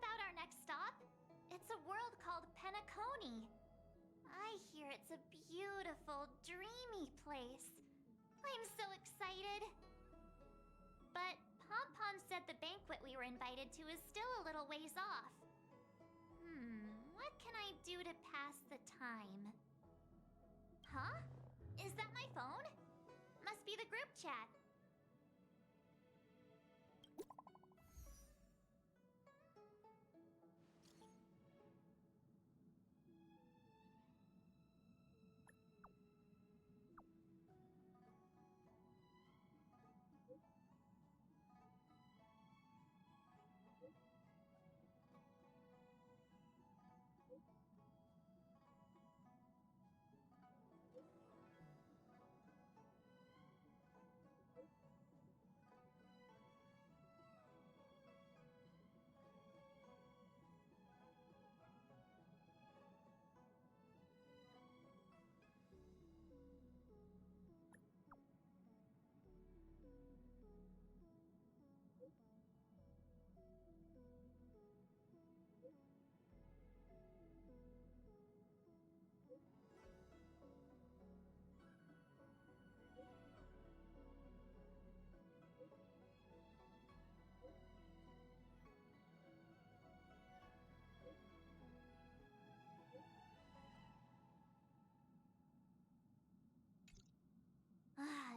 about our next stop? It's a world called Penacony. I hear it's a beautiful, dreamy place. I'm so excited. But Pom-Pom said the banquet we were invited to is still a little ways off. What can I do to pass the time? Huh? Is that my phone? Must be the group chat.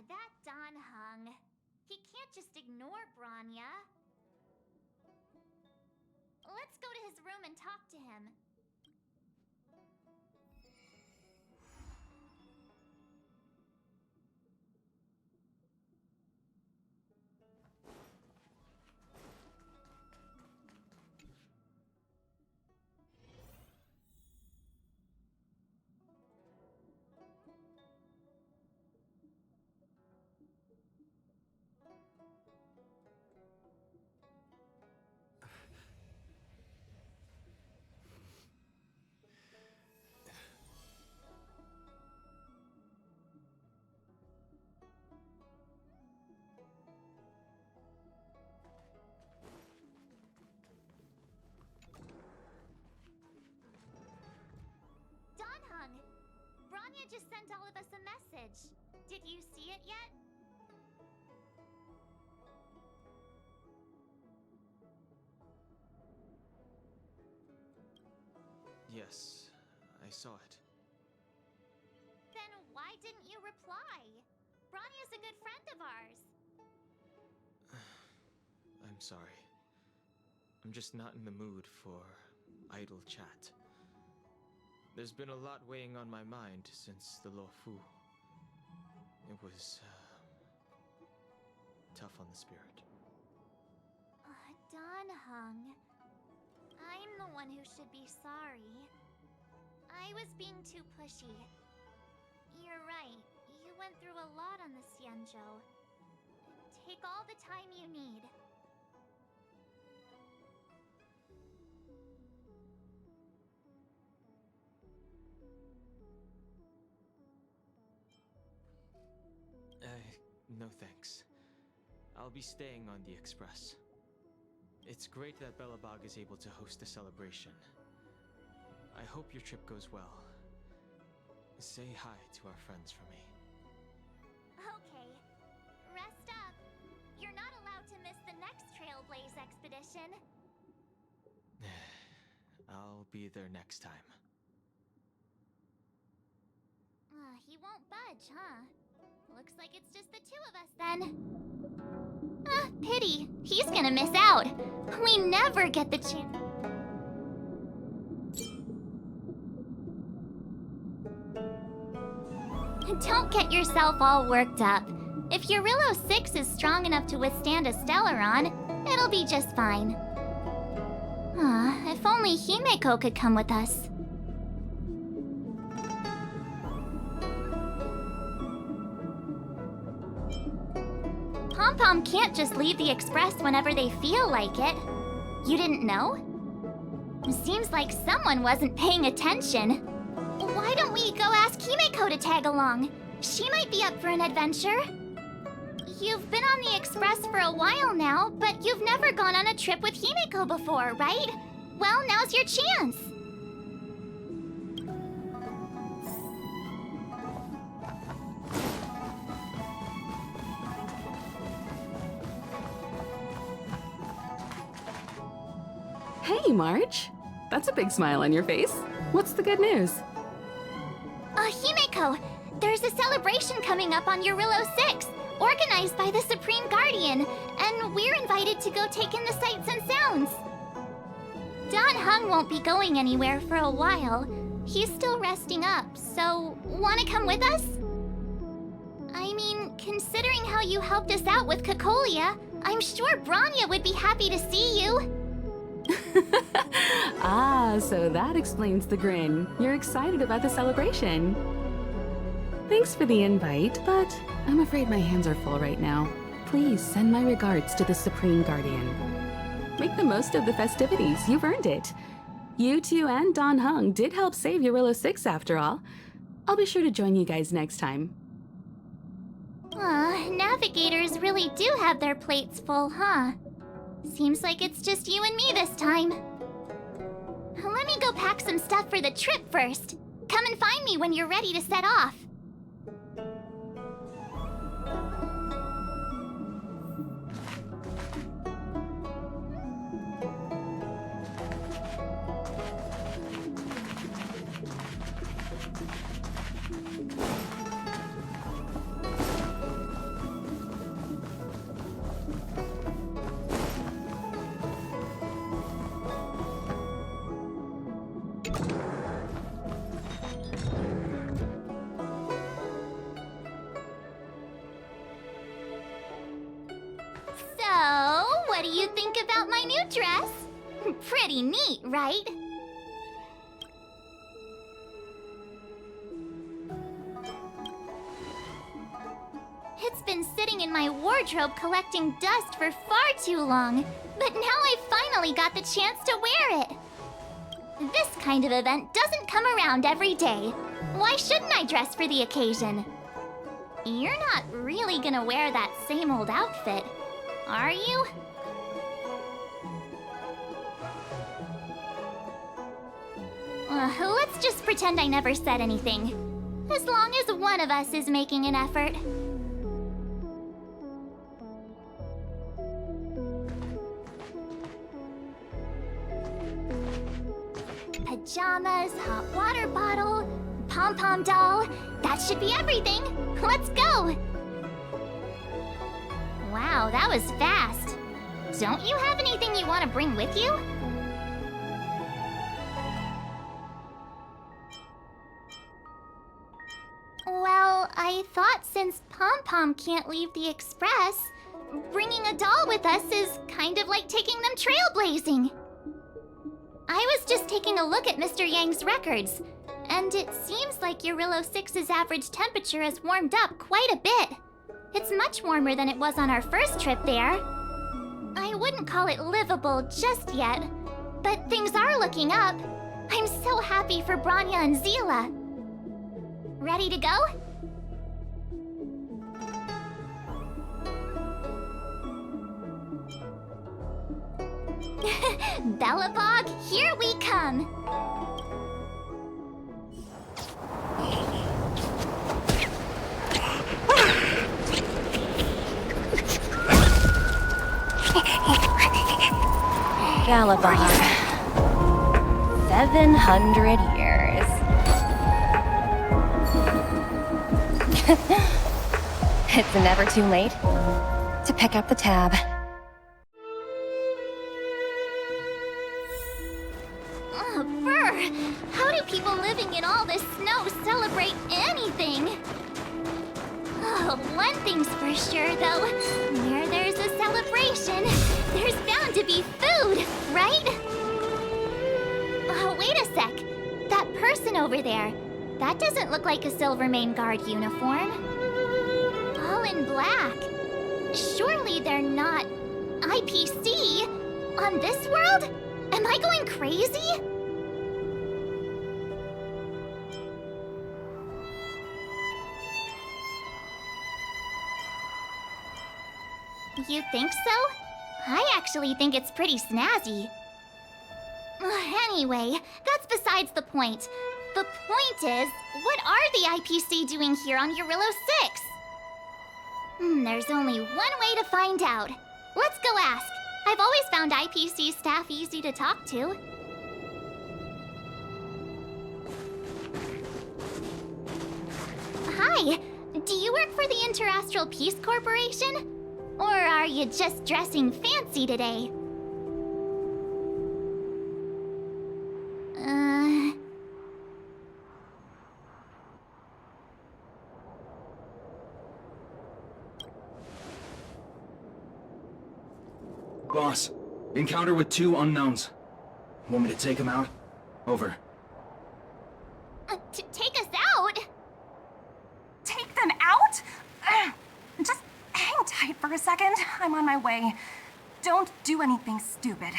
That Don Hung. He can't just ignore Bronya. Let's go to his room and talk to him. Bronya just sent all of us a message. Did you see it yet? Yes, I saw it. Then why didn't you reply? Bronya's a good friend of ours. I'm sorry. I'm just not in the mood for idle chat. There's been a lot weighing on my mind since the Luofu. It was tough on the spirit. Don Hung, I'm the one who should be sorry. I was being too pushy. You're right. You went through a lot on the Xianzhou. Take all the time you need. No thanks. I'll be staying on the Express. It's great that Belobog is able to host a celebration. I hope your trip goes well. Say hi to our friends for me. Okay. Rest up. You're not allowed to miss the next Trailblaze expedition. I'll be there next time. He won't budge, huh? Looks like it's just the two of us then. Pity. He's gonna miss out. We never get the chance. Don't get yourself all worked up. If Eurillo 6 is strong enough to withstand a Stellaron, it'll be just fine. If only Himeko could come with us. Pom-Pom can't just leave the Express whenever they feel like it. You didn't know? Seems like someone wasn't paying attention. Why don't we go ask Himeko to tag along? She might be up for an adventure. You've been on the Express for a while now, but you've never gone on a trip with Himeko before, right? Well, now's your chance. Hey, March. That's a big smile on your face. What's the good news? Himeko, there's a celebration coming up on Eurillo 6, organized by the Supreme Guardian, and we're invited to go take in the sights and sounds. Don Hung won't be going anywhere for a while. He's still resting up, so wanna come with us? I mean, considering how you helped us out with Cocolia, I'm sure Branya would be happy to see you. Ah, so that explains the grin. You're excited about the celebration. Thanks for the invite, but I'm afraid my hands are full right now. Please send my regards to the Supreme Guardian. Make the most of the festivities, you've earned it. You two and Don Hung did help save Eurillo 6 after all. I'll be sure to join you guys next time. Navigators really do have their plates full, huh? Seems like it's just you and me this time. Let me go pack some stuff for the trip first. Come and find me when you're ready to set off. So, what do you think about my new dress? Pretty neat, right? It's been sitting in my wardrobe collecting dust for far too long, but now I finally got the chance to wear it. This kind of event doesn't come around every day. Why shouldn't I dress for the occasion? You're not really gonna wear that same old outfit, are you? Let's just pretend I never said anything. As long as one of us is making an effort. Pajamas, hot water bottle, pom-pom doll. That should be everything. Let's go! Wow, that was fast. Don't you have anything you want to bring with you? Well, I thought since Pom-Pom can't leave the Express, bringing a doll with us is kind of like taking them trailblazing. I was just taking a look at Mr. Yang's records, and it seems like Eurillo 6's average temperature has warmed up quite a bit. It's much warmer than it was on our first trip there. I wouldn't call it livable just yet, but things are looking up. I'm so happy for Branya and Zila. Ready to go? Bellabog, here we come! Bellabog. 700 years. It's never too late to pick up the tab. Brr! How do people living in all this snow celebrate anything? Oh, one thing's for sure, though. Where there's a celebration, there's bound to be food, right? Oh, wait a sec. That person over there, that doesn't look like a Silvermane Guard uniform. All in black. Surely they're not IPC on this world? Am I going crazy? You think so? I actually think it's pretty snazzy. Anyway, that's besides the point. The point is, what are the IPC doing here on Eurillo 6? There's only one way to find out. Let's go ask. I've always found IPC staff easy to talk to. Hi, do you work for the Interastral Peace Corporation? Or are you just dressing fancy today? Boss, encounter with 2 unknowns. Want me to take them out? Over. Take us out? Take them out? Just hang tight for a second. I'm on my way. Don't do anything stupid.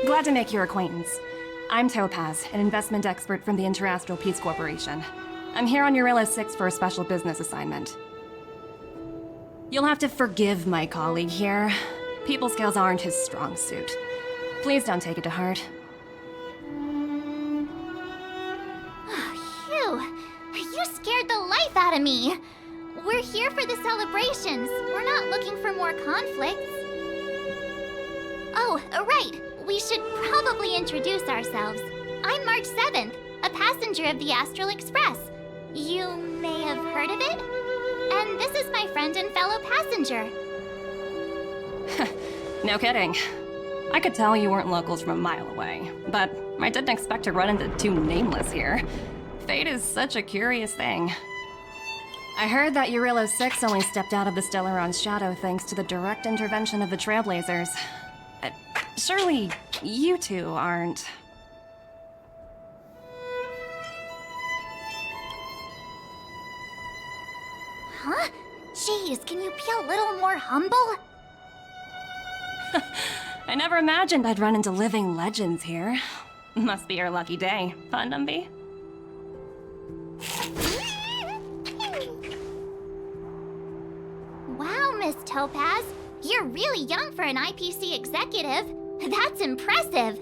Glad to make your acquaintance. I'm Topaz, an investment expert from the Interastral Peace Corporation. I'm here on Eurillo 6 for a special business assignment. You'll have to forgive my colleague here. People skills aren't his strong suit. Please don't take it to heart. Phew, you scared the life out of me. We're here for the celebrations. We're not looking for more conflicts. Oh, right. We should probably introduce ourselves. I'm March 7th, a passenger of the Astral Express. You may have heard of it? And this is my friend and fellow passenger. No kidding. I could tell you weren't locals from a mile away, but I didn't expect to run into 2 nameless here. Fate is such a curious thing. I heard that Eurillo 6 only stepped out of the Stellaron's shadow thanks to the direct intervention of the Trailblazers. Surely you two aren't... Huh? Jeez, can you be a little more humble? I never imagined I'd run into living legends here. Must be your lucky day, fun, Numby? Wow, Miss Topaz. You're really young for an IPC executive. That's impressive.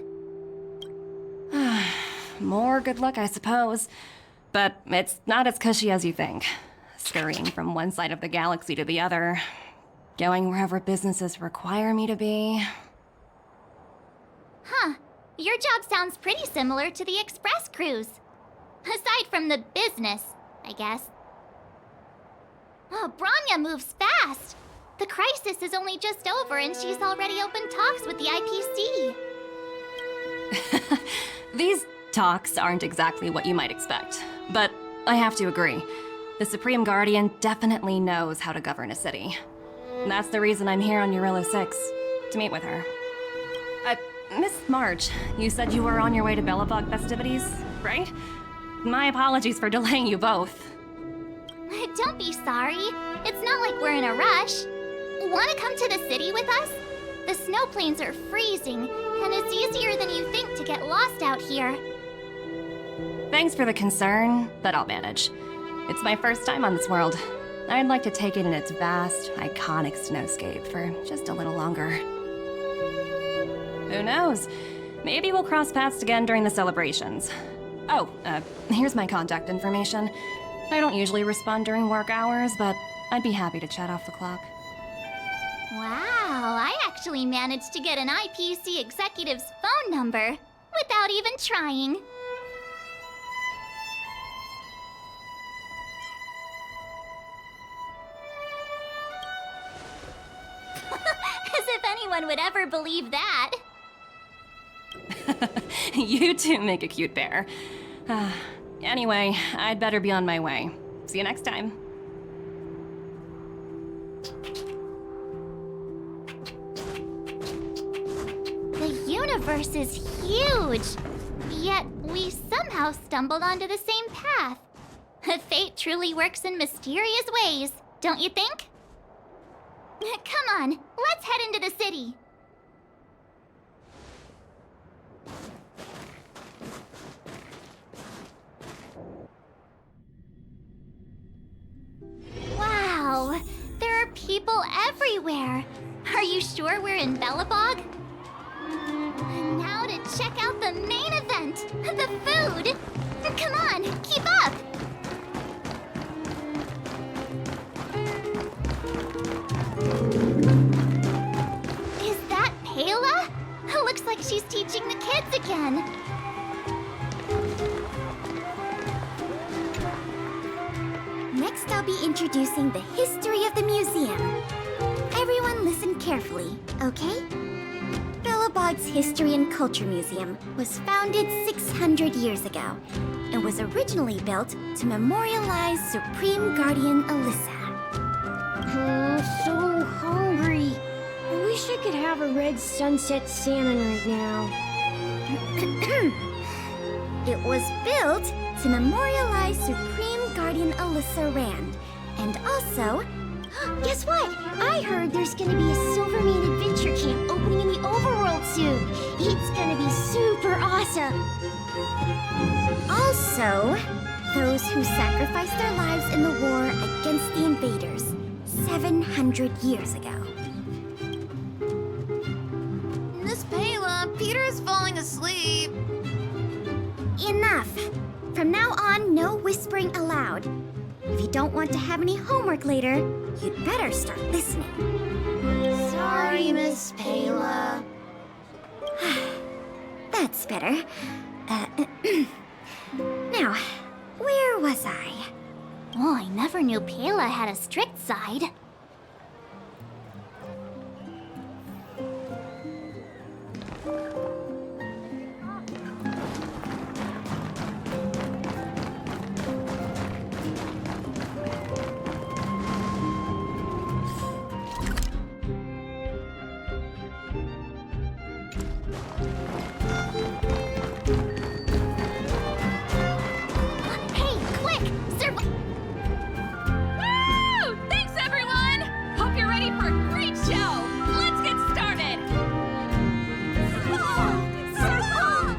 More good luck, I suppose. But it's not as cushy as you think. Scurrying from one side of the galaxy to the other. Going wherever businesses require me to be. Huh. Your job sounds pretty similar to the Express cruise. Aside from the business, I guess. Oh, Branya moves fast. The crisis is only just over and she's already opened talks with the IPC. These talks aren't exactly what you might expect. But I have to agree. The Supreme Guardian definitely knows how to govern a city. That's the reason I'm here on Eurillo 6, to meet with her. Miss March, you said you were on your way to Belobog festivities, right? My apologies for delaying you both. Don't be sorry. It's not like we're in a rush. Want to come to the city with us? The snow plains are freezing, and it's easier than you think to get lost out here. Thanks for the concern, but I'll manage. It's my first time on this world. I'd like to take it in its vast, iconic snowscape for just a little longer. Who knows? Maybe we'll cross paths again during the celebrations. Oh, here's my contact information. I don't usually respond during work hours, but I'd be happy to chat off the clock. Wow, I actually managed to get an IPC executive's phone number without even trying. As if anyone would ever believe that. You two make a cute pair. Anyway, I'd better be on my way. See you next time. The universe is huge, yet we somehow stumbled onto the same path. Fate truly works in mysterious ways, don't you think? Come on, let's head into the city. people everywhere. Are you sure we're in Belobog? Now to check out the main event, the food. Come on, keep up. Is that Payla? Looks like she's teaching the kids again. Next, I'll be introducing the history of the museum. Everyone listen carefully, okay? Belobog's History and Culture Museum was founded 600 years ago and was originally built to memorialize Supreme Guardian Alyssa. I'm so hungry. I wish I could have a red sunset salmon right now. It was built to memorialize Supreme Guardian Alyssa Rand, and also... Guess what? I heard there's gonna be a Silvermane adventure camp opening in the overworld soon. It's gonna be super awesome. Also, those who sacrificed their lives in the war against the invaders 700 years ago. Miss Payla, Peter is falling asleep. Enough! From now on, no whispering aloud. If you don't want to have any homework later, you'd better start listening. Sorry, Miss Payla. That's better. Now, where was I? Oh, I never knew Payla had a strict side.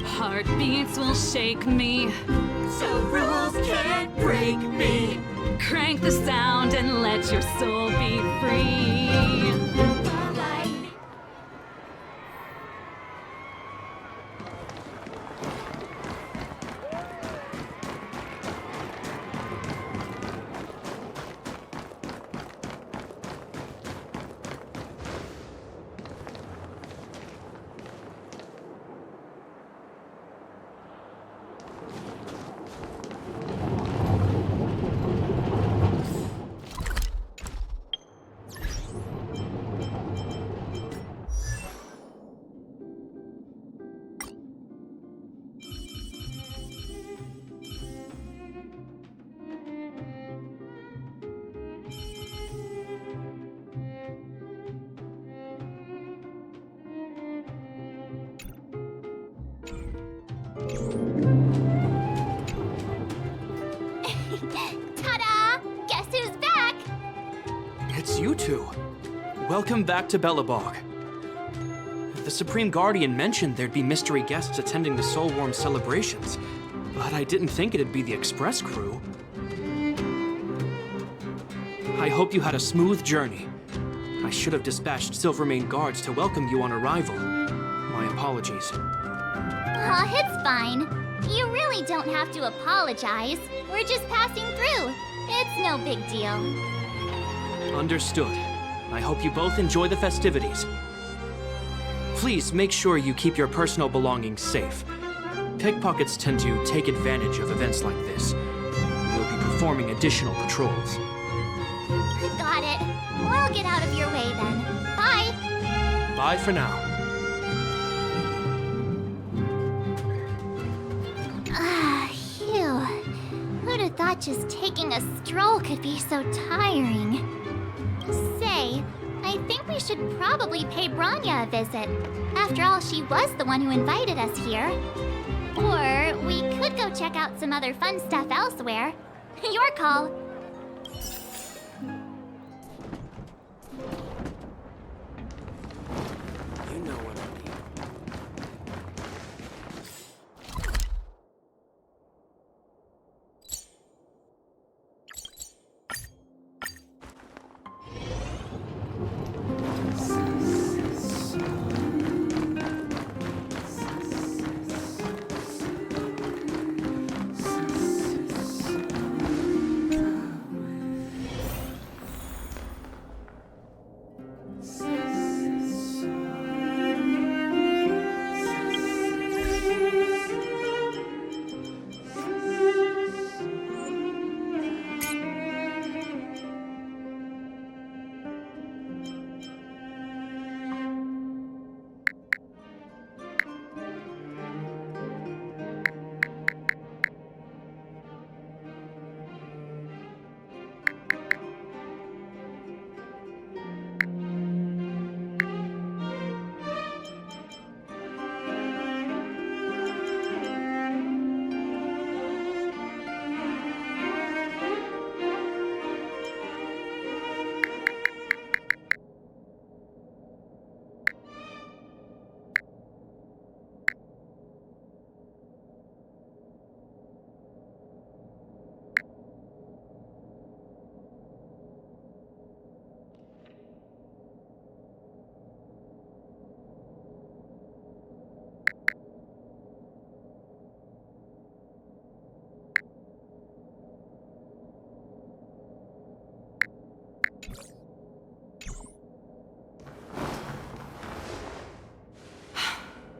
Heartbeats will shake me, so rules can't break me. Crank the sound and let your soul be free. Ta-da! Guess who's back? It's you two. Welcome back to Belobog. The Supreme Guardian mentioned there'd be mystery guests attending the Soulworm celebrations, but I didn't think it'd be the Express crew. I hope you had a smooth journey. I should have dispatched Silvermane guards to welcome you on arrival. My apologies. Aw, it's fine. You really don't have to apologize. We're just passing through. It's no big deal. Understood. I hope you both enjoy the festivities. Please make sure you keep your personal belongings safe. Pickpockets tend to take advantage of events like this. We'll be performing additional patrols. Got it. We'll get out of your way then. Bye. Bye for now. Phew. Who'd have thought just taking a stroll could be so tiring? Say, I think we should probably pay Branya a visit. After all, she was the one who invited us here. Or we could go check out some other fun stuff elsewhere. Your call. You know what I mean.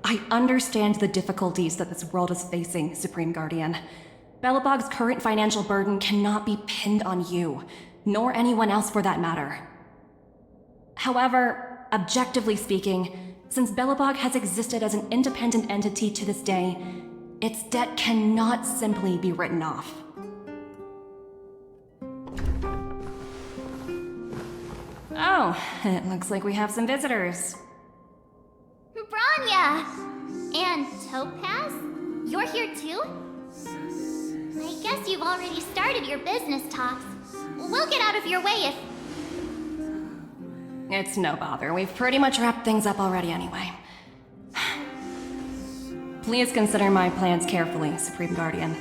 I understand the difficulties that this world is facing, Supreme Guardian. Belobog's current financial burden cannot be pinned on you, nor anyone else for that matter. However, objectively speaking, since Belobog has existed as an independent entity to this day, its debt cannot simply be written off. Oh, it looks like we have some visitors. Branya! And Topaz? You're here too? I guess you've already started your business talks. We'll get out of your way if... It's no bother. We've pretty much wrapped things up already anyway. Please consider my plans carefully, Supreme Guardian.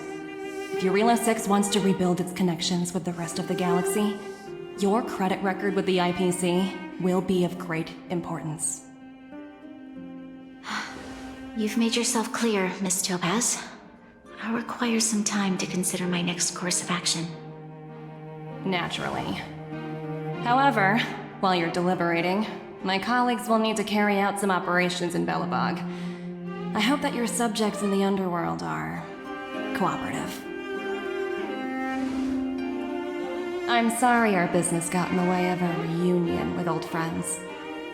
If Eurela 6 wants to rebuild its connections with the rest of the galaxy, your credit record with the IPC will be of great importance. You've made yourself clear, Miss Topaz. I'll require some time to consider my next course of action. Naturally. However, while you're deliberating, my colleagues will need to carry out some operations in Belobog. I hope that your subjects in the underworld are cooperative. I'm sorry our business got in the way of a reunion with old friends.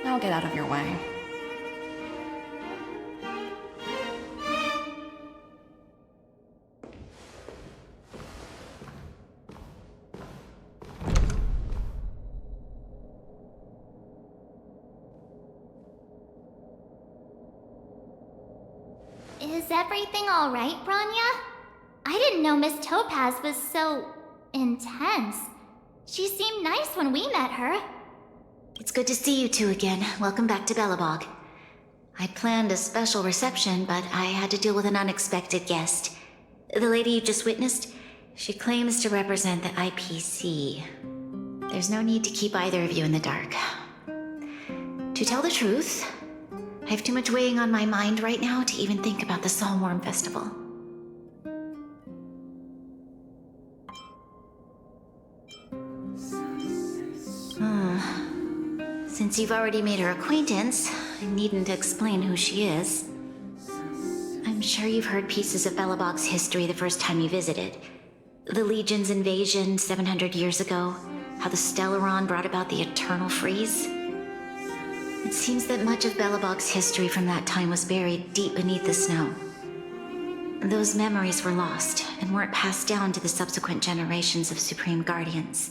I'll get out of your way. Is everything alright, Branya? I didn't know Miss Topaz was so... intense. She seemed nice when we met her. It's good to see you two again. Welcome back to Belobog. I'd planned a special reception, but I had to deal with an unexpected guest. The lady you just witnessed, she claims to represent the IPC. There's no need to keep either of you in the dark. To tell the truth, I have too much weighing on my mind right now to even think about the Psalmworm Festival. Since you've already made her acquaintance, I needn't explain who she is. I'm sure you've heard pieces of Belobog's history the first time you visited. The Legion's invasion 700 years ago, how the Stellaron brought about the Eternal Freeze. It seems that much of Belobog's history from that time was buried deep beneath the snow. Those memories were lost and weren't passed down to the subsequent generations of Supreme Guardians.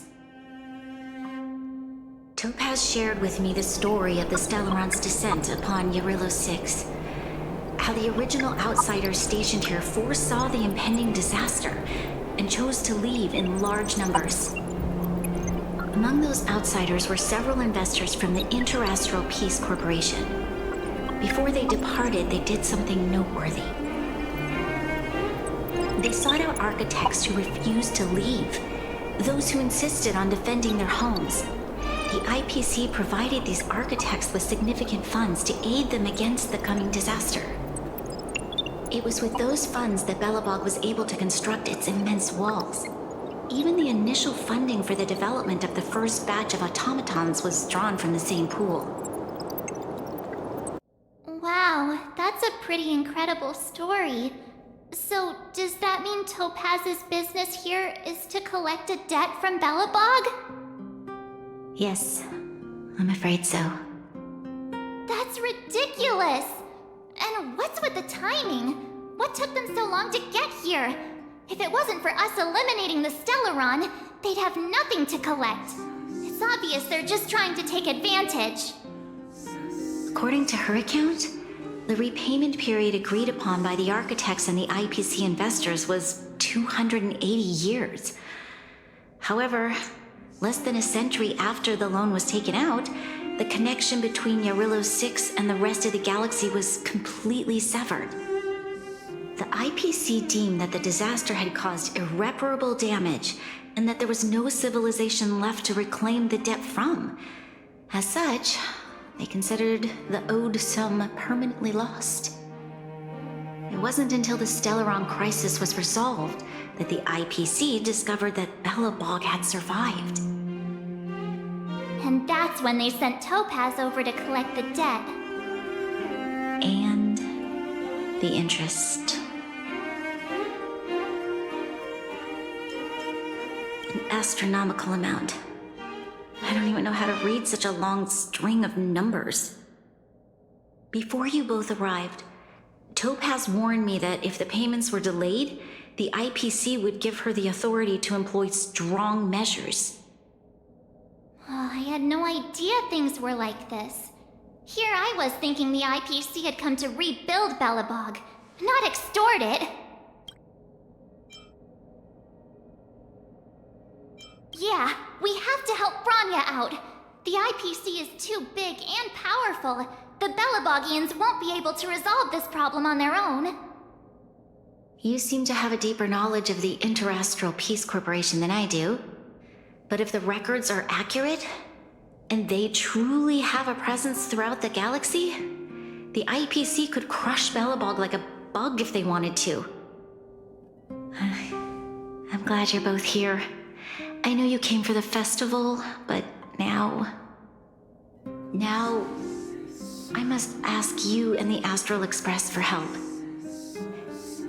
Topaz shared with me the story of the Stellaron's descent upon Eurela 6. How the original outsiders stationed here foresaw the impending disaster and chose to leave in large numbers. Among those outsiders were several investors from the Interastral Peace Corporation. Before they departed, they did something noteworthy. They sought out architects who refused to leave, those who insisted on defending their homes. The IPC provided these architects with significant funds to aid them against the coming disaster. It was with those funds that Belobog was able to construct its immense walls. Even the initial funding for the development of the first batch of automatons was drawn from the same pool. Wow, that's a pretty incredible story. So, does that mean Topaz's business here is to collect a debt from Belobog? Yes, I'm afraid so. That's ridiculous! And what's with the timing? What took them so long to get here? If it wasn't for us eliminating the Stellaron, they'd have nothing to collect. It's obvious they're just trying to take advantage. According to her account, the repayment period agreed upon by the architects and the IPC investors was 280 years. However, less than a century after the loan was taken out, the connection between Eurela 6 and the rest of the galaxy was completely severed. The IPC deemed that the disaster had caused irreparable damage and that there was no civilization left to reclaim the debt from. As such, they considered the owed sum permanently lost. It wasn't until the Stellaron crisis was resolved that the IPC discovered that Belobog had survived. And that's when they sent Topaz over to collect the debt. And the interest. An astronomical amount. I don't even know how to read such a long string of numbers. Before you both arrived, Topaz warned me that if the payments were delayed, the IPC would give her the authority to employ strong measures. Oh, I had no idea things were like this. Here I was thinking the IPC had come to rebuild Belobog, not extort it. Yeah, we have to help Bronya out. The IPC is too big and powerful. The Belobogians won't be able to resolve this problem on their own. You seem to have a deeper knowledge of the Interastral Peace Corporation than I do. But if the records are accurate, and they truly have a presence throughout the galaxy, the IPC could crush Belobog like a bug if they wanted to. I'm glad you're both here. I know you came for the festival, but now I must ask you and the Astral Express for help.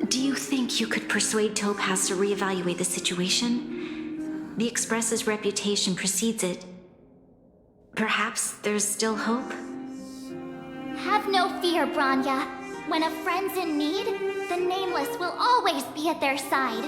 Do you think you could persuade Topaz to reevaluate the situation? The Express's reputation precedes it. Perhaps there's still hope? Have no fear, Bronya. When a friend's in need, the Nameless will always be at their side.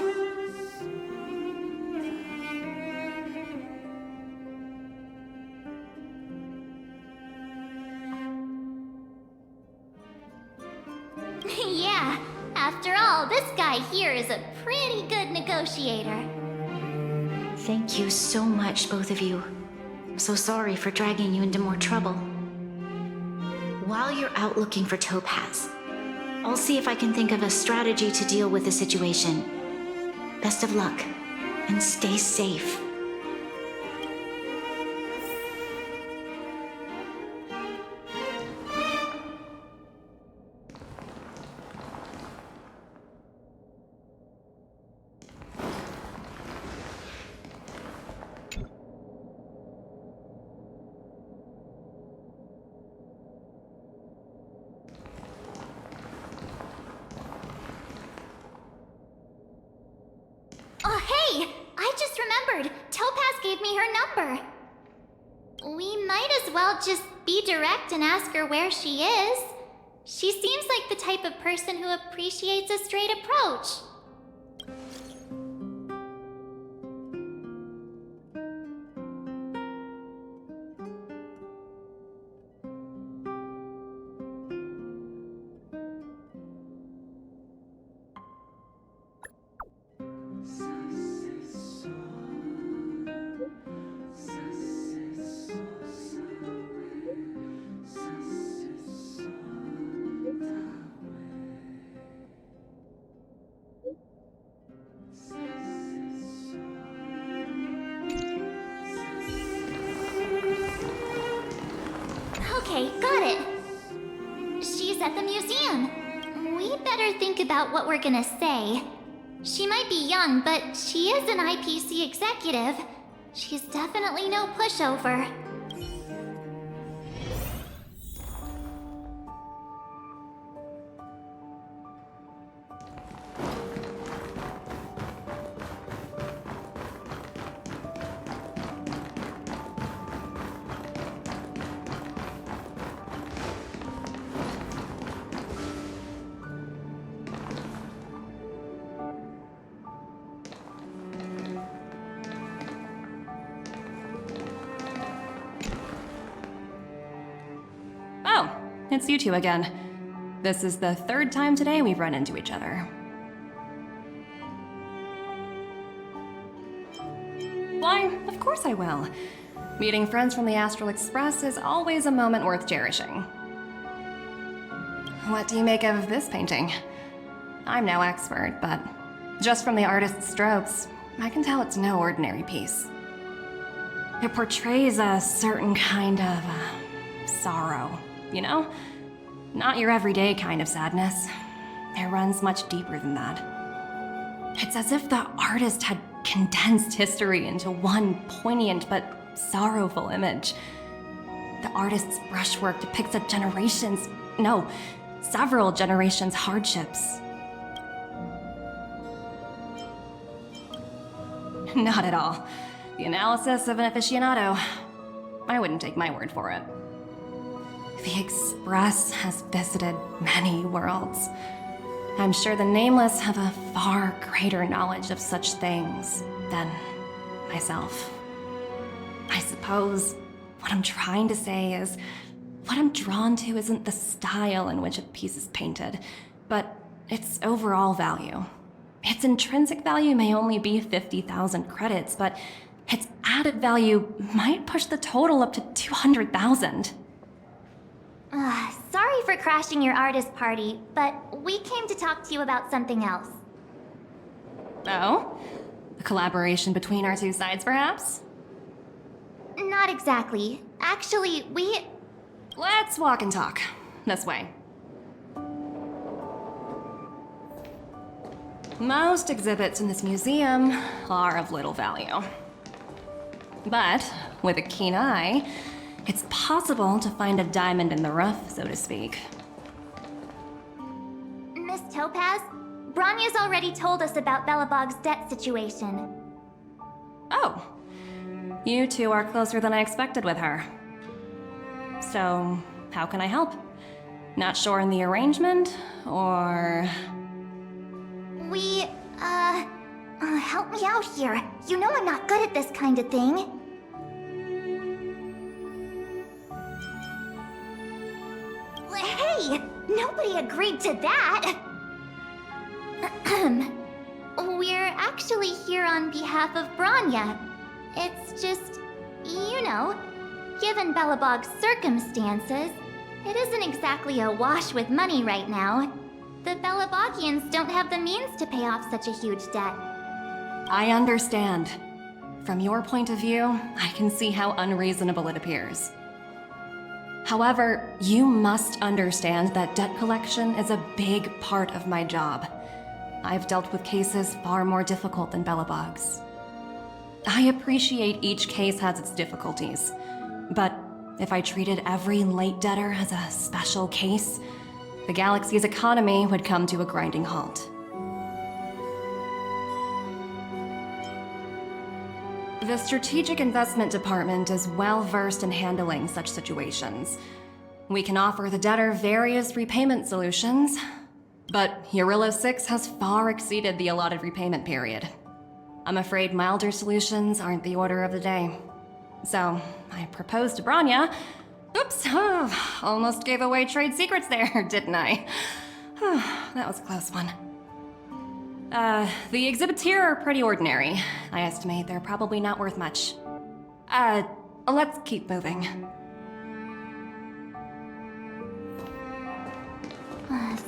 Yeah, after all, this guy here is a pretty good negotiator. Thank you so much, both of you. I'm so sorry for dragging you into more trouble. While you're out looking for Topaz, I'll see if I can think of a strategy to deal with the situation. Best of luck, and stay safe. Oh, hey! I just remembered! Topaz gave me her number. We might as well just be direct and ask her where she is. She seems like the type of person who appreciates a straight approach. Okay, got it. She's at the museum. We better think about what we're gonna say. She might be young, but she is an IPC executive. She's definitely no pushover. Oh, it's you two again. This is the third time today we've run into each other. Why, of course I will. Meeting friends from the Astral Express is always a moment worth cherishing. What do you make of this painting? I'm no expert, but just from the artist's strokes, I can tell it's no ordinary piece. It portrays a certain kind of sorrow, you know? Not your everyday kind of sadness. It runs much deeper than that. It's as if the artist had condensed history into one poignant but sorrowful image. The artist's brushwork depicts a several generations' hardships. Not at all. The analysis of an aficionado. I wouldn't take my word for it. The Express has visited many worlds. I'm sure the Nameless have a far greater knowledge of such things than myself. I suppose what I'm trying to say is, what I'm drawn to isn't the style in which a piece is painted, but its overall value. Its intrinsic value may only be 50,000 credits, but its added value might push the total up to 200,000. Sorry for crashing your artist party, but we came to talk to you about something else. Oh? A collaboration between our two sides, perhaps? Not exactly. Actually, Let's walk and talk. This way. Most exhibits in this museum are of little value. But with a keen eye, it's possible to find a diamond in the rough, so to speak. Miss Topaz, Bronya's already told us about Belobog's debt situation. Oh. You two are closer than I expected with her. So, how can I help? Not sure in the arrangement, or... Help me out here. You know I'm not good at this kind of thing. Hey! Nobody agreed to that! We're actually here on behalf of Bronya. It's just, you know, given Belobog's circumstances, it isn't exactly a wash with money right now. The Belobogians don't have the means to pay off such a huge debt. I understand. From your point of view, I can see how unreasonable it appears. However, you must understand that debt collection is a big part of my job. I've dealt with cases far more difficult than Belobog's. I appreciate each case has its difficulties, but if I treated every late debtor as a special case, the galaxy's economy would come to a grinding halt. The Strategic Investment Department is well versed in handling such situations. We can offer the debtor various repayment solutions, but Eurillo 6 has far exceeded the allotted repayment period. I'm afraid milder solutions aren't the order of the day. So, I proposed to Bronya. Oops, almost gave away trade secrets there, didn't I? That was a close one. The exhibits here are pretty ordinary. I estimate they're probably not worth much. Let's keep moving.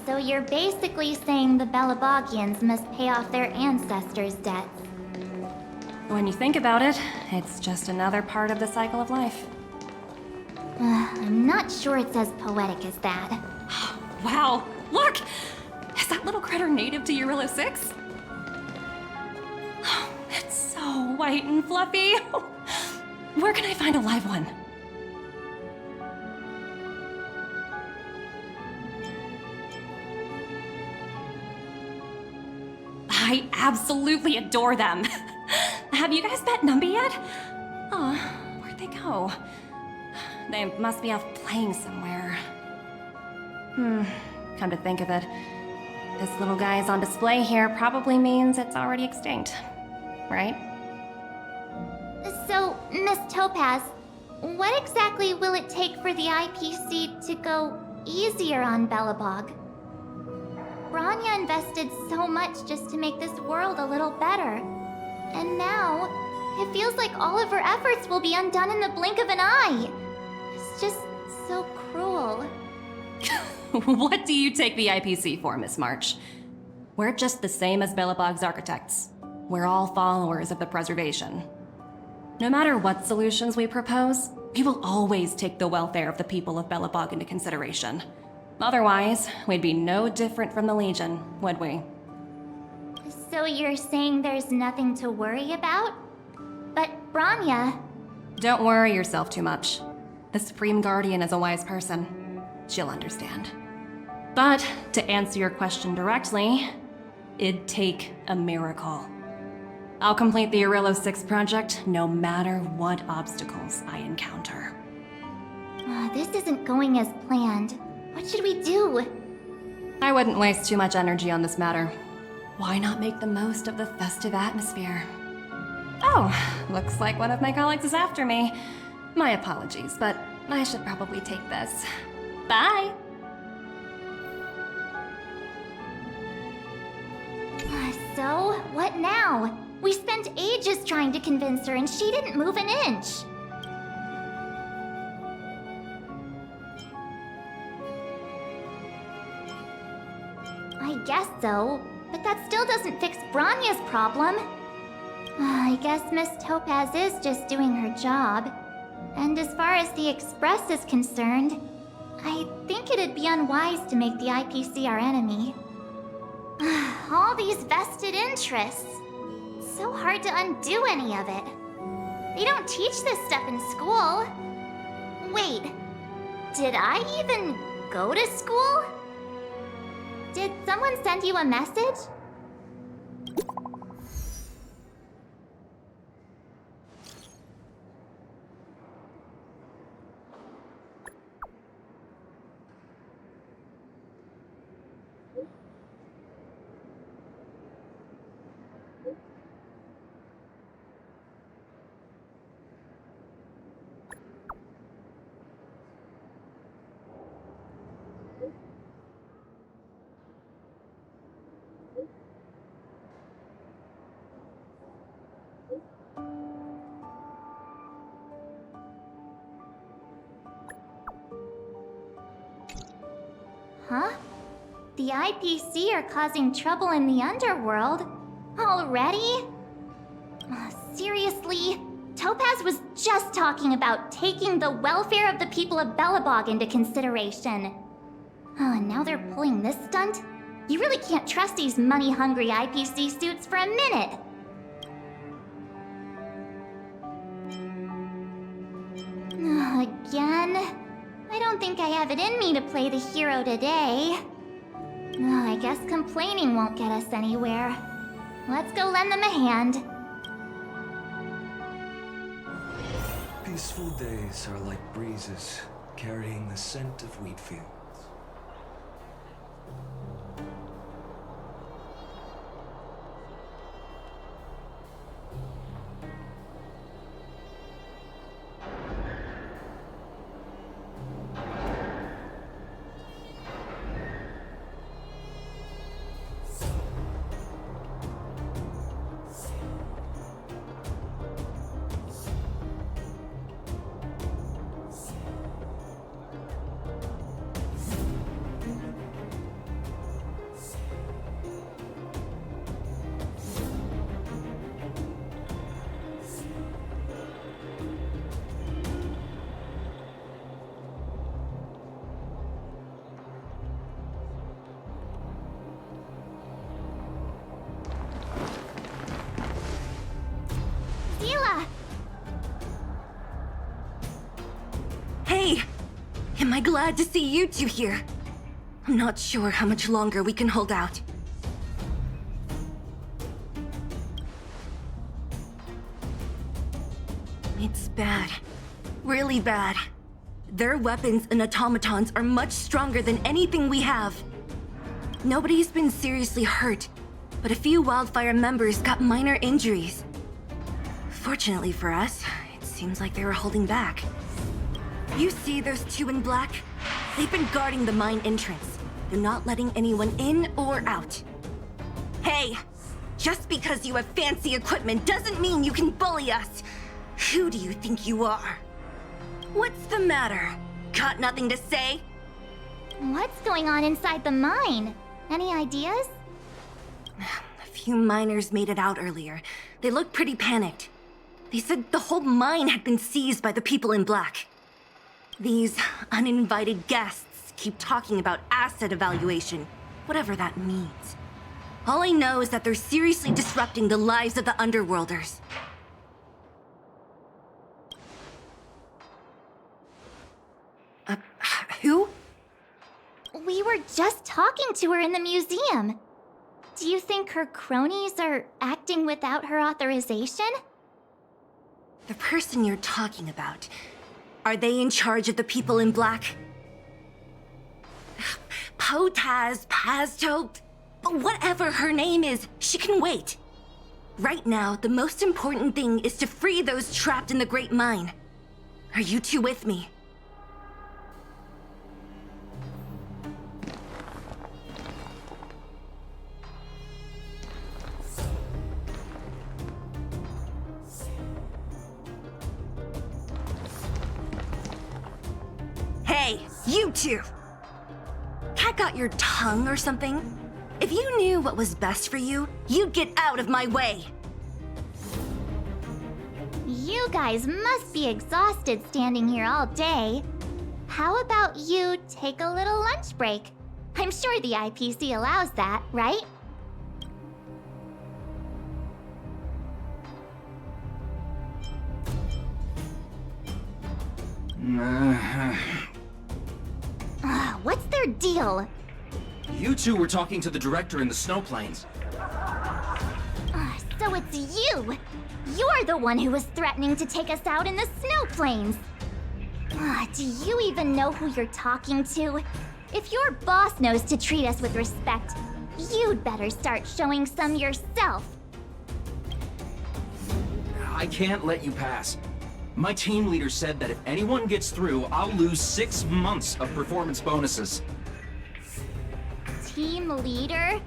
So you're basically saying the Belobogians must pay off their ancestors' debts. When you think about it, it's just another part of the cycle of life. I'm not sure it's as poetic as that. Wow, look! Is that little critter native to Eurillo 6? It's so white and fluffy. Where can I find a live one? I absolutely adore them. Have you guys met Numby yet? Oh, where'd they go? They must be off playing somewhere. Come to think of it, this little guy is on display here probably means it's already extinct, right? So, Miss Topaz, what exactly will it take for the IPC to go easier on Belobog? Bronya invested so much just to make this world a little better. And now, it feels like all of her efforts will be undone in the blink of an eye. It's just so cruel. What do you take the IPC for, Miss March? We're just the same as Belobog's architects. We're all followers of the preservation. No matter what solutions we propose, we will always take the welfare of the people of Belobog into consideration. Otherwise, we'd be no different from the Legion, would we? So you're saying there's nothing to worry about? But Bronya... Don't worry yourself too much. The Supreme Guardian is a wise person. She'll understand. But to answer your question directly, it'd take a miracle. I'll complete the Arillo 6 project no matter what obstacles I encounter. This isn't going as planned. What should we do? I wouldn't waste too much energy on this matter. Why not make the most of the festive atmosphere? Oh, looks like one of my colleagues is after me. My apologies, but I should probably take this. Bye! So, what now? We spent ages trying to convince her and she didn't move an inch. I guess so, but that still doesn't fix Branya's problem. I guess Miss Topaz is just doing her job. And as far as the Express is concerned, I think it'd be unwise to make the IPC our enemy. All these vested interests. So hard to undo any of it. They don't teach this stuff in school. Wait, did I even go to school? Did someone send you a message? Huh? The IPC are causing trouble in the underworld? Already? Seriously? Topaz was just talking about taking the welfare of the people of Belobog into consideration. And now they're pulling this stunt? You really can't trust these money-hungry IPC suits for a minute. Again? I don't think I have it in me to play the hero today. I guess complaining won't get us anywhere. Let's go lend them a hand. Peaceful days are like breezes, carrying the scent of wheat fields. Hey! Am I glad to see you two here? I'm not sure how much longer we can hold out. It's bad. Really bad. Their weapons and automatons are much stronger than anything we have. Nobody's been seriously hurt, but a few Wildfire members got minor injuries. Fortunately for us, it seems like they were holding back. You see those two in black? They've been guarding the mine entrance. They're not letting anyone in or out. Hey! Just because you have fancy equipment doesn't mean you can bully us! Who do you think you are? What's the matter? Got nothing to say? What's going on inside the mine? Any ideas? A few miners made it out earlier. They looked pretty panicked. They said the whole mine had been seized by the people in black. These uninvited guests keep talking about asset evaluation, whatever that means. All I know is that they're seriously disrupting the lives of the Underworlders. Who? We were just talking to her in the museum. Do you think her cronies are acting without her authorization? The person you're talking about, are they in charge of the people in black? Potaz, Pazto, whatever her name is, she can wait. Right now, the most important thing is to free those trapped in the Great Mine. Are you two with me? Hey, you two! Cat got your tongue or something? If you knew what was best for you, you'd get out of my way! You guys must be exhausted standing here all day. How about you take a little lunch break? I'm sure the IPC allows that, right? What's their deal? You two were talking to the director in the snow plains. So it's you! You're the one who was threatening to take us out in the snow plains! Do you even know who you're talking to? If your boss knows to treat us with respect, you'd better start showing some yourself. I can't let you pass. My team leader said that if anyone gets through, I'll lose 6 months of performance bonuses. Team leader?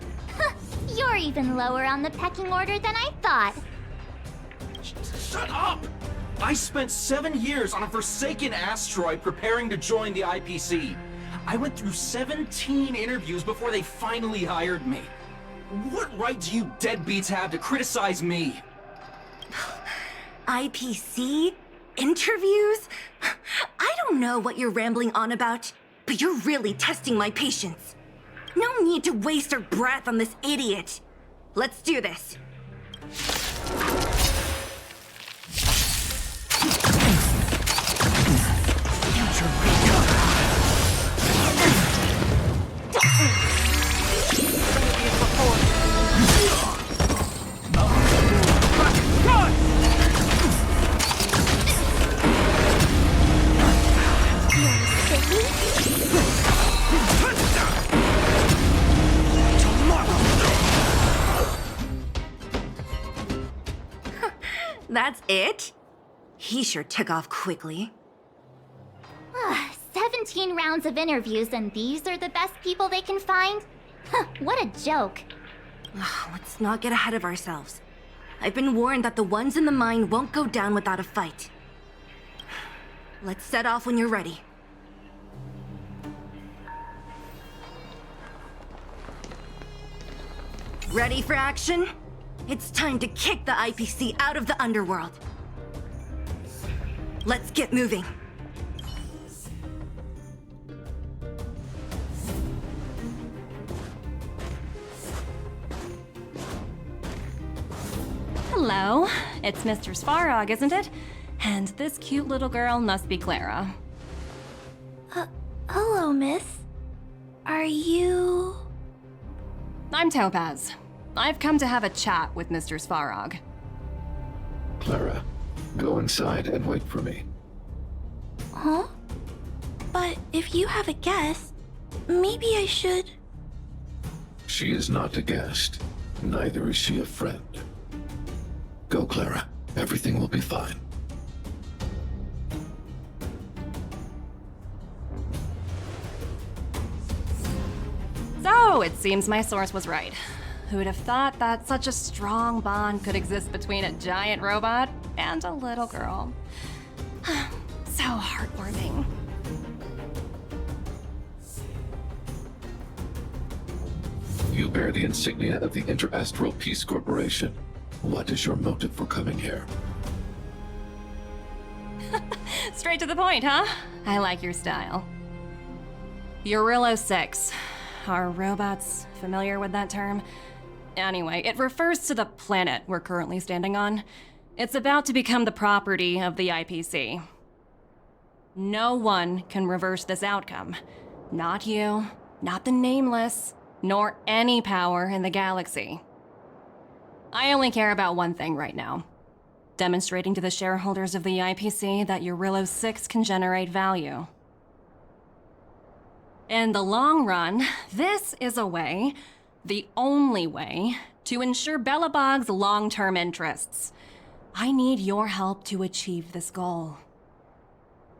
You're even lower on the pecking order than I thought. Shut up! I spent 7 years on a forsaken asteroid preparing to join the IPC. I went through 17 interviews before they finally hired me. What right do you deadbeats have to criticize me? IPC? Interviews? I don't know what you're rambling on about, but you're really testing my patience. No need to waste our breath on this idiot. Let's do this. That's it? He sure took off quickly. 17 rounds of interviews and these are the best people they can find? What a joke. Let's not get ahead of ourselves. I've been warned that the ones in the mine won't go down without a fight. Let's set off when you're ready. Ready for action? It's time to kick the IPC out of the underworld. Let's get moving. Hello, it's Mr. Svarog, isn't it? And this cute little girl must be Clara. Hello, miss. Are you... I'm Topaz. I've come to have a chat with Mr. Svarog. Clara, go inside and wait for me. Huh? But if you have a guest, maybe I should... She is not a guest. Neither is she a friend. Go, Clara. Everything will be fine. So, it seems my source was right. Who would have thought that such a strong bond could exist between a giant robot and a little girl? So heartwarming. You bear the insignia of the Interastral Peace Corporation. What is your motive for coming here? Straight to the point, huh? I like your style. Urillo 6. Are robots familiar with that term? Anyway, it refers to the planet we're currently standing on. It's about to become the property of the IPC. No one can reverse this outcome. Not you, not the Nameless, nor any power in the galaxy. I only care about one thing right now. Demonstrating to the shareholders of the IPC that Eurillo 6 can generate value. In the long run, this is a way, the only way, to ensure Belobog's long-term interests. I need your help to achieve this goal.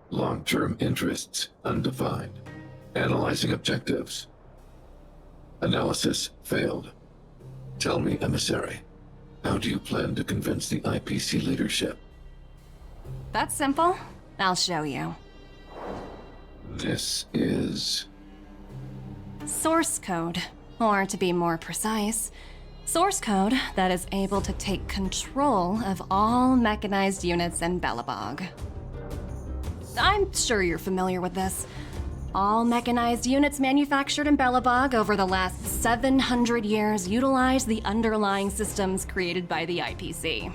Long-term interests undefined. Analyzing objectives. Analysis failed. Tell me, Emissary, how do you plan to convince the IPC leadership? That's simple. I'll show you. This is... Source code, or to be more precise, source code that is able to take control of all mechanized units in Belobog. I'm sure you're familiar with this. All mechanized units manufactured in Belobog over the last 700 years utilize the underlying systems created by the IPC.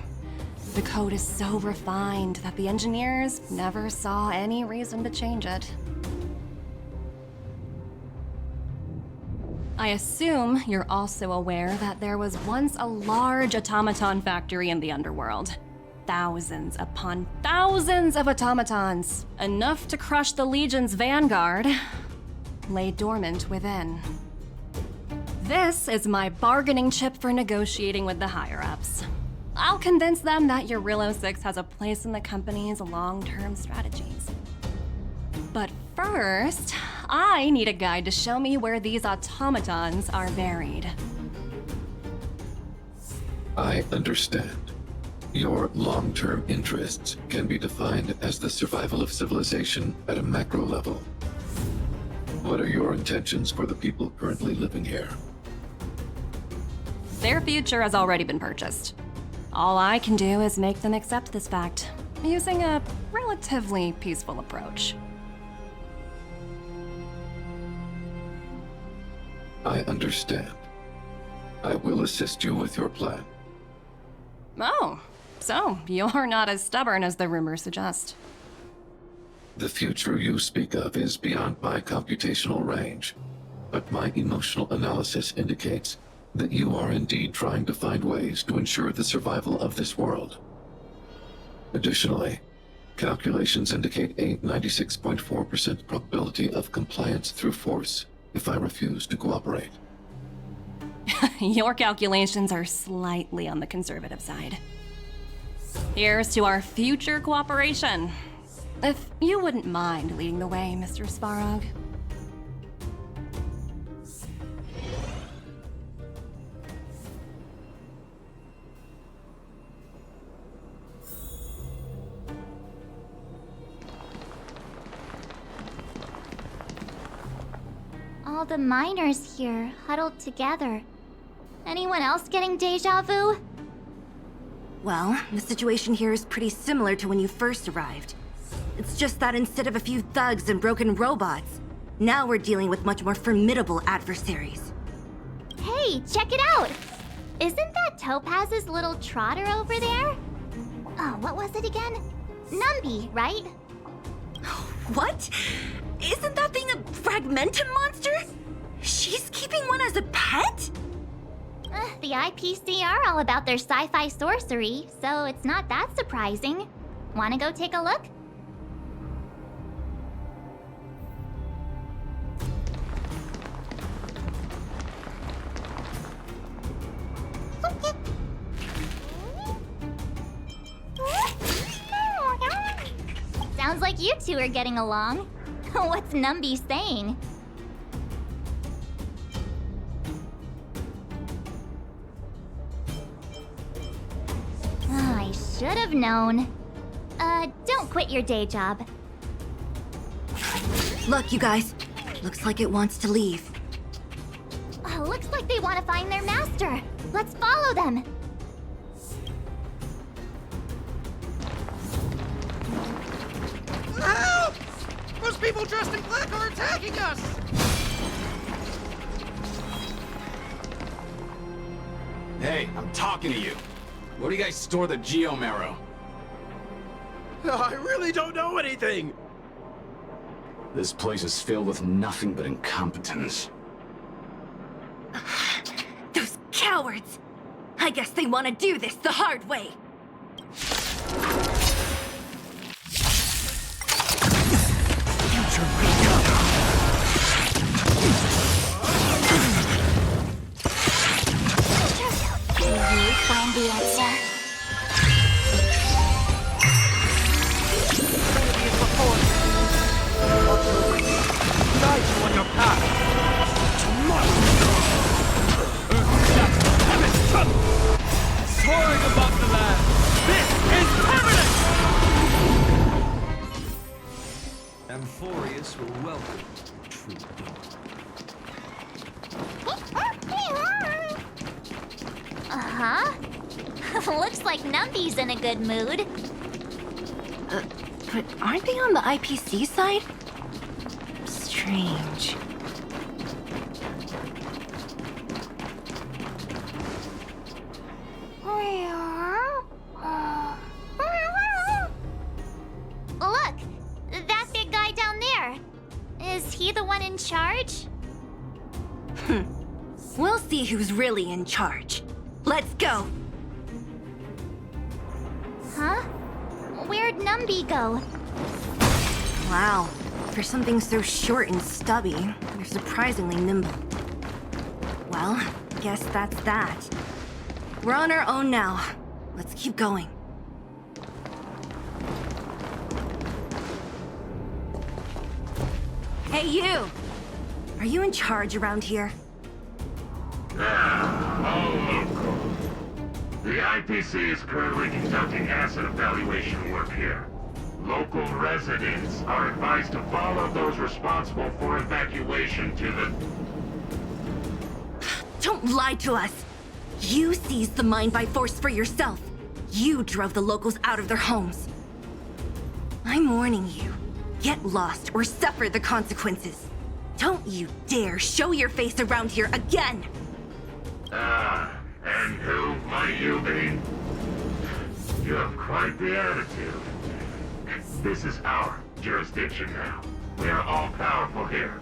The code is so refined that the engineers never saw any reason to change it. I assume you're also aware that there was once a large automaton factory in the underworld. Thousands upon thousands of automatons, enough to crush the Legion's vanguard, lay dormant within. This is my bargaining chip for negotiating with the higher-ups. I'll convince them that Eurillo 6 has a place in the company's long-term strategies. But first, I need a guide to show me where these automatons are buried. I understand. Your long-term interests can be defined as the survival of civilization at a macro level. What are your intentions for the people currently living here? Their future has already been purchased. All I can do is make them accept this fact, using a relatively peaceful approach. I understand. I will assist you with your plan. Oh, so you're not as stubborn as the rumors suggest. The future you speak of is beyond my computational range, but my emotional analysis indicates that you are indeed trying to find ways to ensure the survival of this world. Additionally, calculations indicate a 96.4% probability of compliance through force if I refuse to cooperate. Your calculations are slightly on the conservative side. Here's to our future cooperation. If you wouldn't mind leading the way, Mr. Sparog. All the miners here, huddled together. Anyone else getting deja vu? Well, the situation here is pretty similar to when you first arrived. It's just that instead of a few thugs and broken robots, now we're dealing with much more formidable adversaries. Hey, check it out! Isn't that Topaz's little trotter over there? Oh, what was it again? Numby, right? What? Isn't that thing a fragmentum monster? She's keeping one as a pet? The IPC are all about their sci-fi sorcery, so it's not that surprising. Wanna go take a look? Sounds like you two are getting along. What's Numby saying? I should have known. Don't quit your day job. Look, you guys. Looks like it wants to leave. Looks like they want to find their master. Let's follow them. Help! Those people dressed in black are attacking us! Hey, I'm talking to you. Where do you guys store the Geomarrow? I really don't know anything! This place is filled with nothing but incompetence. cowards! I guess they want to do this the hard way. Can you find the answer? Guide you on your path. Soaring above the land. This is permanent! Amphorius will welcome true Uh-huh. Looks like Numby's in a good mood. But aren't they on the IPC side? Strange. Look, that big guy down there. Is he the one in charge? We'll see who's really in charge. Let's go! Huh? Where'd Numby go? Wow. For something so short and stubby, they're surprisingly nimble. Well, guess that's that. We're on our own now. Let's keep going. Hey, you! Are you in charge around here? All local. The IPC is currently conducting asset evaluation work here. Local residents are advised to follow those responsible for evacuation to the... Don't lie to us! You seized the mine by force for yourself. You drove the locals out of their homes. I'm warning you. Get lost or suffer the consequences. Don't you dare show your face around here again! And who might you be? You have quite the attitude. This is our jurisdiction now. We are all powerful here.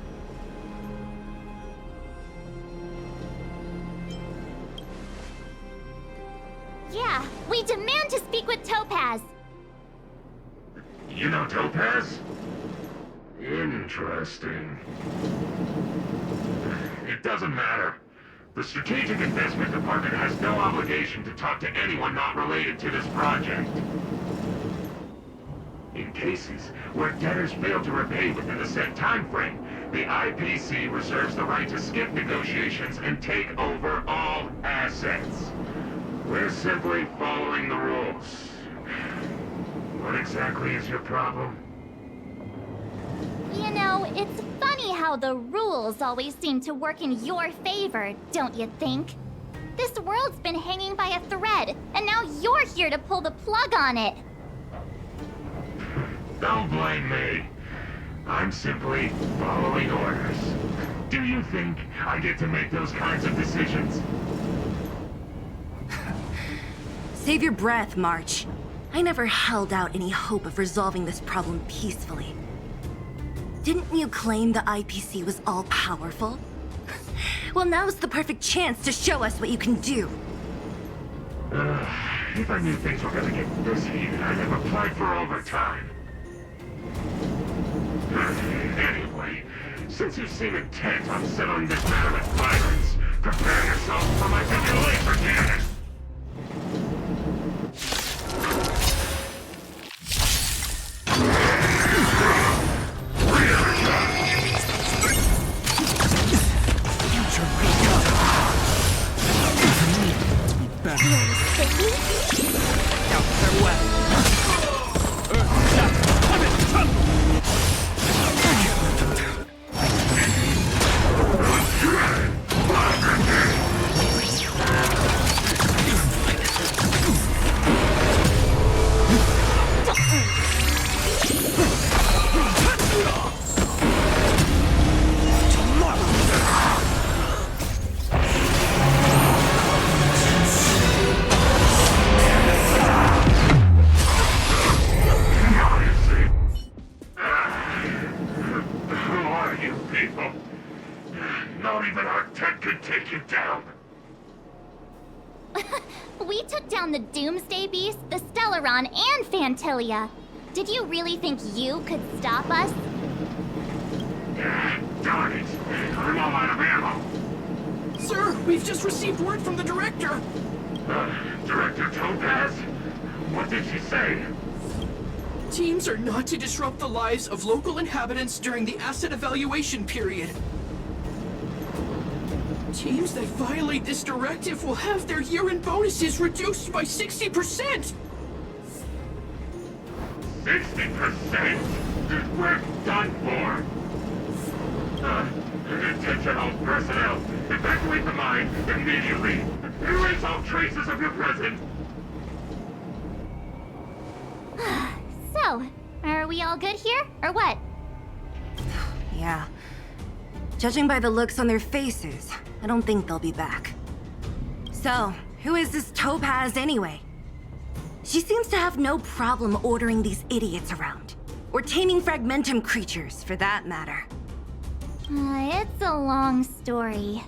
Yeah, we demand to speak with Topaz. You know Topaz? Interesting. It doesn't matter. The Strategic Investment Department has no obligation to talk to anyone not related to this project. In cases where debtors fail to repay within the set time frame, the IPC reserves the right to skip negotiations and take over all assets. We're simply following the rules. What exactly is your problem? You know, it's funny how the rules always seem to work in your favor, don't you think? This world's been hanging by a thread, and now you're here to pull the plug on it. Don't blame me. I'm simply following orders. Do you think I get to make those kinds of decisions? Save your breath, March. I never held out any hope of resolving this problem peacefully. Didn't you claim the IPC was all-powerful? Well, now's the perfect chance to show us what you can do. If I knew things were gonna get this heated, I'd have applied for overtime. Anyway, since you seem intent on settling this matter with violence, prepare yourself for my heavy laser cannon! down the Doomsday Beast, the Stellaron, and Phantilia. Did you really think you could stop us? Darn it! I'm all out of ammo! Sir, we've just received word from the director. Director Topaz? What did she say? Teams are not to disrupt the lives of local inhabitants during the asset evaluation period. Teams that violate this directive will have their year-end bonuses reduced by 60%! 60%? We're done for! Attention all personnel! Evacuate the mine immediately! Erase all traces of your presence! So, are we all good here, or what? Yeah. Judging by the looks on their faces, I don't think they'll be back. So, who is this Topaz anyway? She seems to have no problem ordering these idiots around. Or taming fragmentum creatures, for that matter. It's a long story.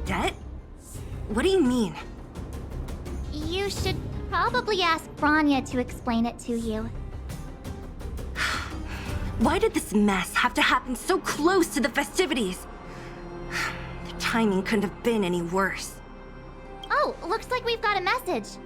Debt? What do you mean? You should probably ask Branya to explain it to you. Why did this mess have to happen so close to the festivities? The timing couldn't have been any worse. Oh, looks like we've got a message.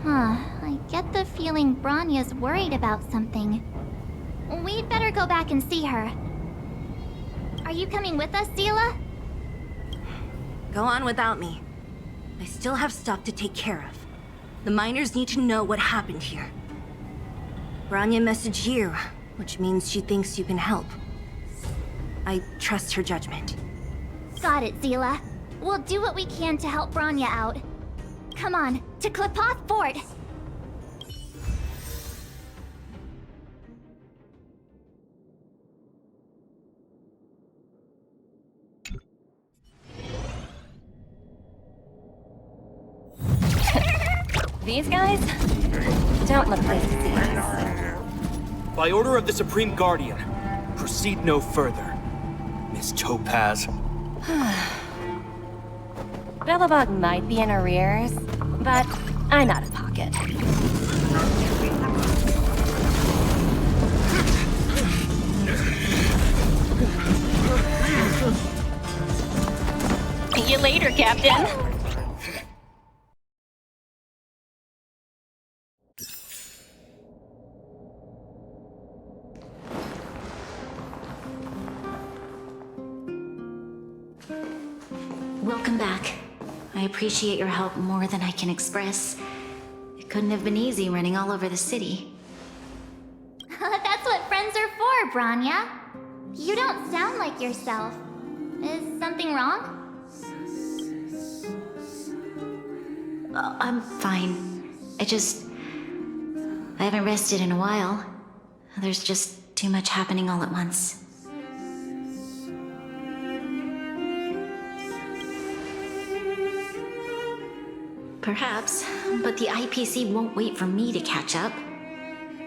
I get the feeling Branya's worried about something. We'd better go back and see her. Are you coming with us, Zila? Go on without me. I still have stuff to take care of. The miners need to know what happened here. Branya messaged you, which means she thinks you can help. I trust her judgment. Got it, Zila. We'll do what we can to help Branya out. Come on, to Klipoth Fort! These guys don't look pleased to see us. By order of the Supreme Guardian, proceed no further, Miss Topaz. Belobog might be in arrears, but I'm out of pocket. See you later, Captain. Welcome back. I appreciate your help more than I can express. It couldn't have been easy running all over the city. That's what friends are for, Branya. You don't sound like yourself. Is something wrong? I'm fine. I haven't rested in a while. There's just too much happening all at once. Perhaps, but the IPC won't wait for me to catch up.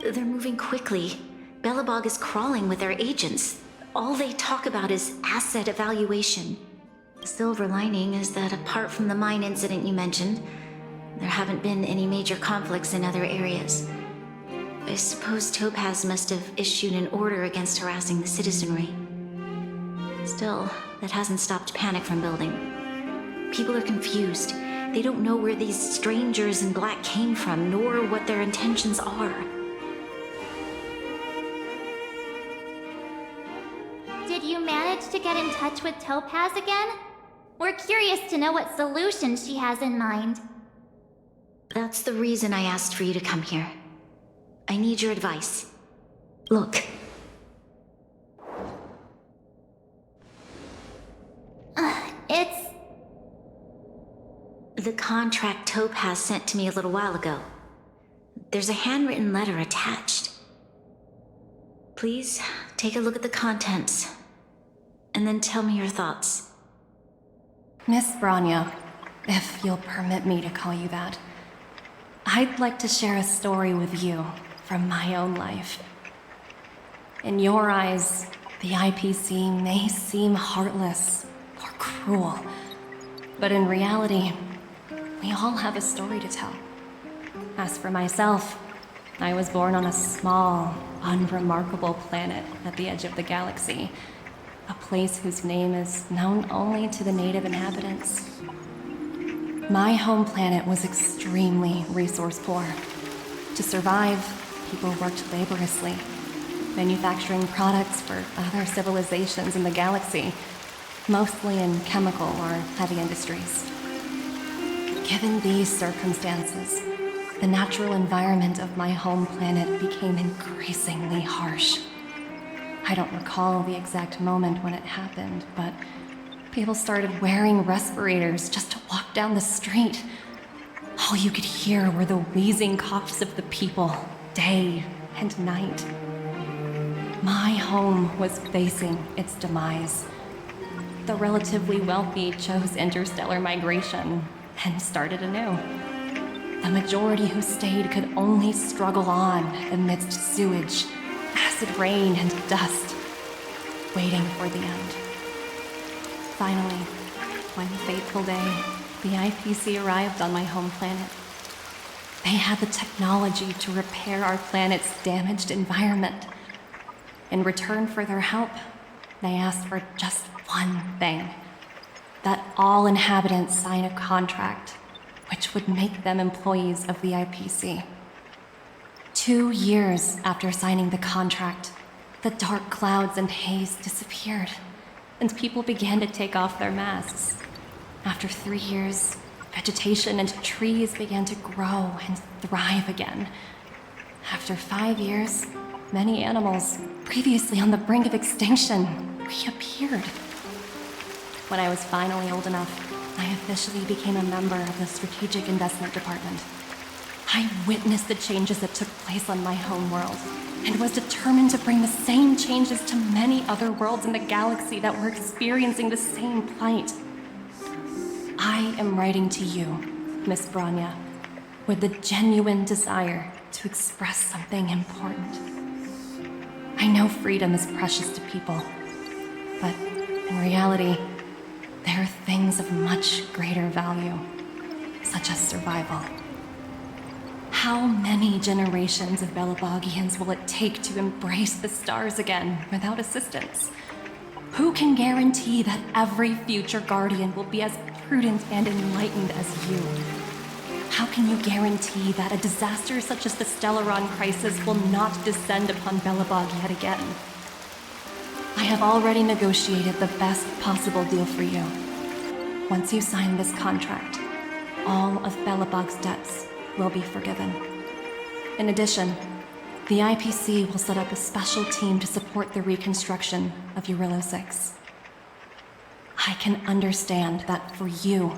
They're moving quickly. Belobog is crawling with their agents. All they talk about is asset evaluation. The silver lining is that apart from the mine incident you mentioned, there haven't been any major conflicts in other areas. I suppose Topaz must have issued an order against harassing the citizenry. Still, that hasn't stopped panic from building. People are confused. They don't know where these strangers in black came from, nor what their intentions are. did you manage to get in touch with Topaz again? We're curious to know what solution she has in mind. That's the reason I asked for you to come here. I need your advice. Look. It's... The contract Topaz sent to me a little while ago. There's a handwritten letter attached. Please, take a look at the contents, and then tell me your thoughts. Miss Branya, if you'll permit me to call you that, I'd like to share a story with you from my own life. In your eyes, the IPC may seem heartless or cruel, but in reality, we all have a story to tell. As for myself, I was born on a small, unremarkable planet at the edge of the galaxy, a place whose name is known only to the native inhabitants. My home planet was extremely resource poor. To survive, people worked laboriously, manufacturing products for other civilizations in the galaxy, mostly in chemical or heavy industries. Given these circumstances, the natural environment of my home planet became increasingly harsh. I don't recall the exact moment when it happened, but people started wearing respirators just to walk down the street. All you could hear were the wheezing coughs of the people, day and night. My home was facing its demise. The relatively wealthy chose interstellar migration and started anew. The majority who stayed could only struggle on amidst sewage, acid rain, and dust, waiting for the end. Finally, one fateful day, the IPC arrived on my home planet. They had the technology to repair our planet's damaged environment. In return for their help, they asked for just one thing: that all inhabitants sign a contract which would make them employees of the IPC. 2 years after signing the contract, the dark clouds and haze disappeared, and people began to take off their masks. After 3 years, vegetation and trees began to grow and thrive again. After 5 years, many animals, previously on the brink of extinction, reappeared. When I was finally old enough, I officially became a member of the Strategic Investment Department. I witnessed the changes that took place on my home world, and was determined to bring the same changes to many other worlds in the galaxy that were experiencing the same plight. I am writing to you, Miss Branya, with the genuine desire to express something important. I know freedom is precious to people, but in reality, there are things of much greater value, such as survival. How many generations of Belabogians will it take to embrace the stars again without assistance? Who can guarantee that every future Guardian will be as prudent and enlightened as you? How can you guarantee that a disaster such as the Stellaron crisis will not descend upon Belobog yet again? I have already negotiated the best possible deal for you. Once you sign this contract, all of Belobog's debts will be forgiven. In addition, the IPC will set up a special team to support the reconstruction of Eurillo 6. I can understand that for you,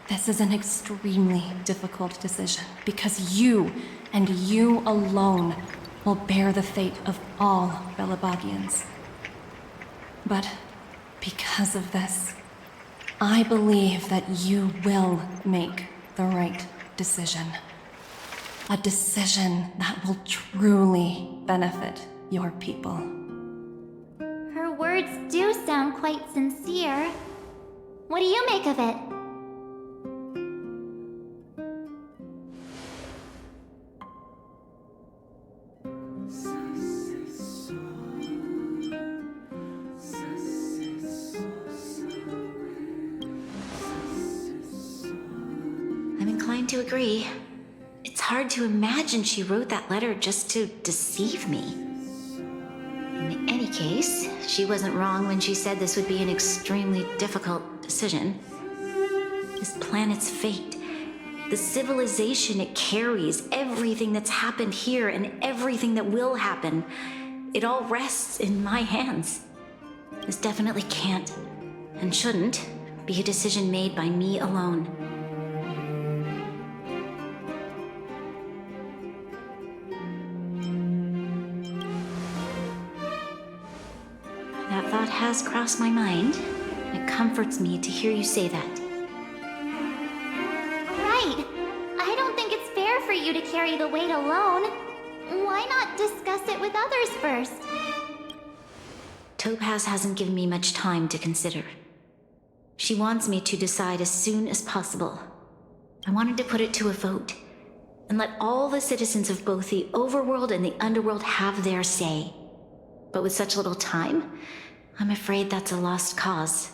this is an extremely difficult decision, because you, and you alone, will bear the fate of all Belobogians. But because of this, I believe that you will make the right decision. A decision that will truly benefit your people. Her words do sound quite sincere. What do you make of it? I'm inclined to agree. It's hard to imagine she wrote that letter just to deceive me. In any case, She wasn't wrong when she said this would be an extremely difficult decision. This planet's fate, the civilization it carries, everything that's happened here and everything that will happen, it all rests in my hands. This definitely can't, and shouldn't, be a decision made by me alone. That thought has crossed my mind. It comforts me to hear you say that. Right. I don't think it's fair for you to carry the weight alone. Why not discuss it with others first? Topaz hasn't given me much time to consider. She wants me to decide as soon as possible. I wanted to put it to a vote, and let all the citizens of both the overworld and the underworld have their say. But with such little time, I'm afraid that's a lost cause.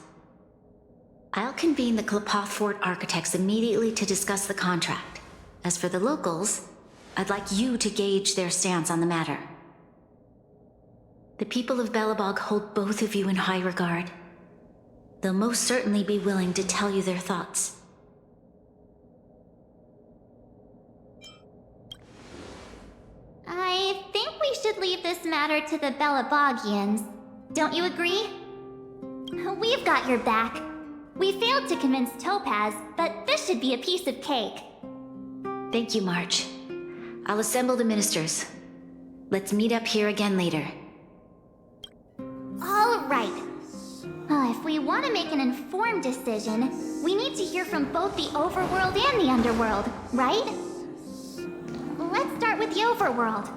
I'll convene the Klapoth Fort architects immediately to discuss the contract. As for the locals, I'd like you to gauge their stance on the matter. The people of Belobog hold both of you in high regard. They'll most certainly be willing to tell you their thoughts. I think we should leave this matter to the Belabogians. Don't you agree? We've got your back. We failed to convince Topaz, but this should be a piece of cake. Thank you, March. I'll assemble the ministers. Let's meet up here again later. All right. If we want to make an informed decision, we need to hear from both the overworld and the underworld, right? Let's start with the overworld.